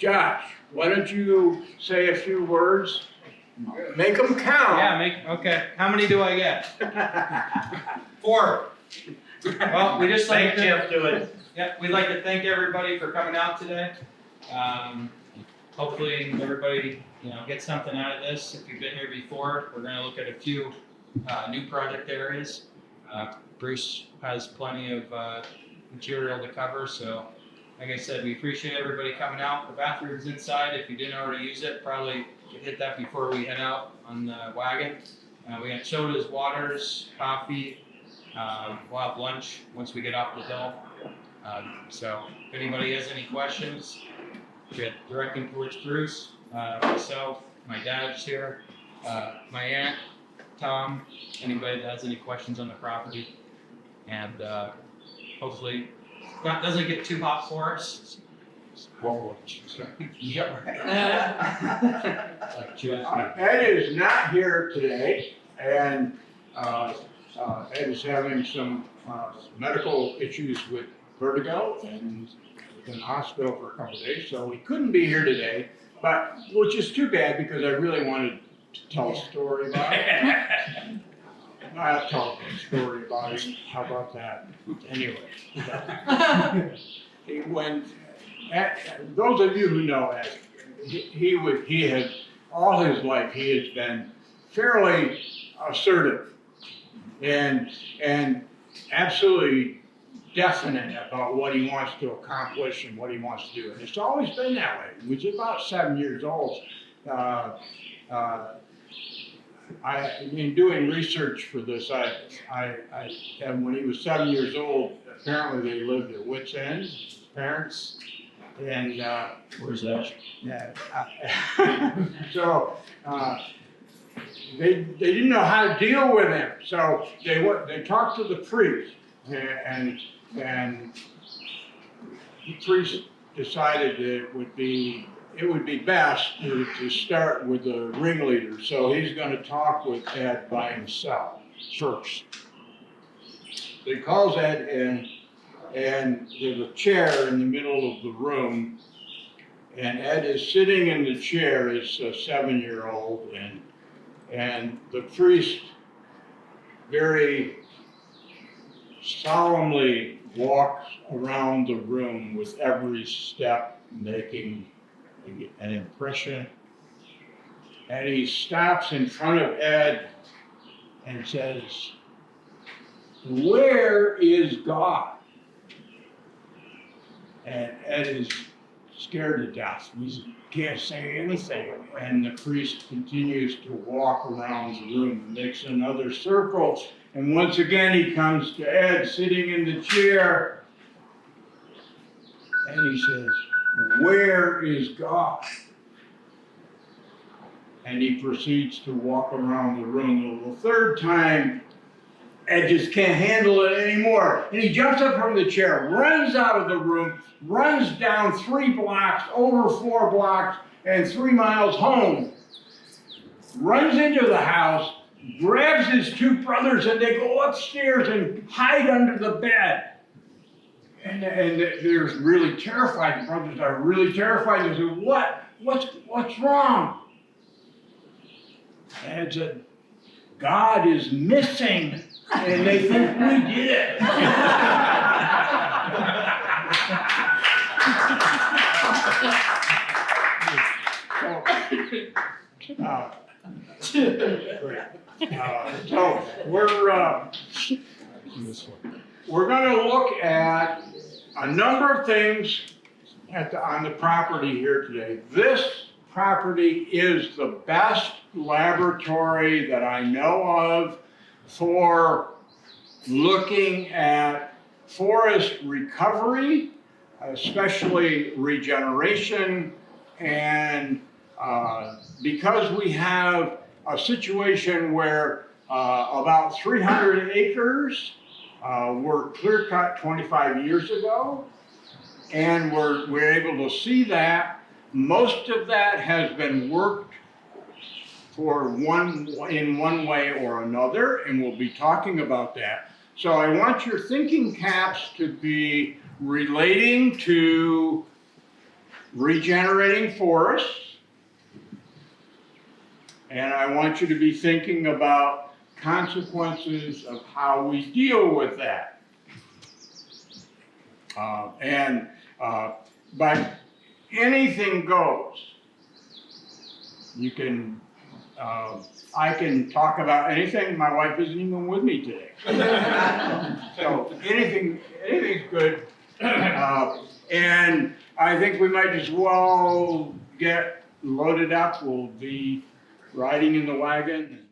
Josh, why don't you say a few words? Make them count. Yeah, okay. How many do I get? 4. Well, we just like to Jeff do it. Yeah, we'd like to thank everybody for coming out today. Hopefully everybody, gets something out of this. If you've been here before, we're going to look at a few new project areas. Bruce has plenty of material to cover, so like I said, we appreciate everybody coming out. The bathroom's inside. If you didn't already use it, probably hit that before we head out on the wagon. We got sodas, waters, coffee. We'll have lunch once we get off the hill. So if anybody has any questions, direct them towards Bruce, myself, my dad's here, my aunt, Tom, anybody that has any questions on the property. And hopefully it doesn't get too hot for us. Yeah, right. Ed is not here today, and Ed is having some medical issues with vertigo and in the hospital for a couple of days, so he couldn't be here today, but which is too bad because I really wanted to tell a story about it. I'll tell a story about it. How about that? Anyway, those of you who know Ed, he had all his life he has been fairly assertive and absolutely definite about what he wants to accomplish and what he wants to do. And it's always been that way. He was about 7 years old. In doing research for this, and when he was 7 years old, apparently they lived at wit's end, his parents. And Where's that? yeah, so they didn't know how to deal with him. So they talked to the priest, and the priest decided that it would be best to start with the ringleader. So he's going to talk with Ed by himself first. So he calls Ed in, and there's a chair in the middle of the room, and Ed is sitting in the chair as a 7-year-old, and the priest very solemnly walks around the room with every step making an impression. And he stops in front of Ed and says, "Where is God?" And Ed is scared to death. He can't say anything. And the priest continues to walk around the room and makes another circle. And once again, he comes to Ed sitting in the chair. And he says, "Where is God?" And he proceeds to walk around the room. The third time, Ed just can't handle it anymore. And he jumps up from the chair, runs out of the room, runs down 3 blocks, over 4 blocks, and 3 miles home. Runs into the house, grabs his 2 brothers, and they go upstairs and hide under the bed. And they're really terrified. The brothers are really terrified. They say, What's wrong? And Ed said, "God is missing. And they think we did it." So we're going to look at a number of things on the property here today. This property is the best laboratory that I know of for looking at forest recovery, especially regeneration, and because we have a situation where about 300 acres were clear cut 25 years ago, and we're able to see that most of that has been worked for in one way or another, and we'll be talking about that. So I want your thinking caps to be relating to regenerating forests. And I want you to be thinking about consequences of how we deal with that. But anything goes. You can, I can talk about anything. My wife isn't even with me today. So anything's good. And I think we might as well get loaded up. We'll be riding in the wagon.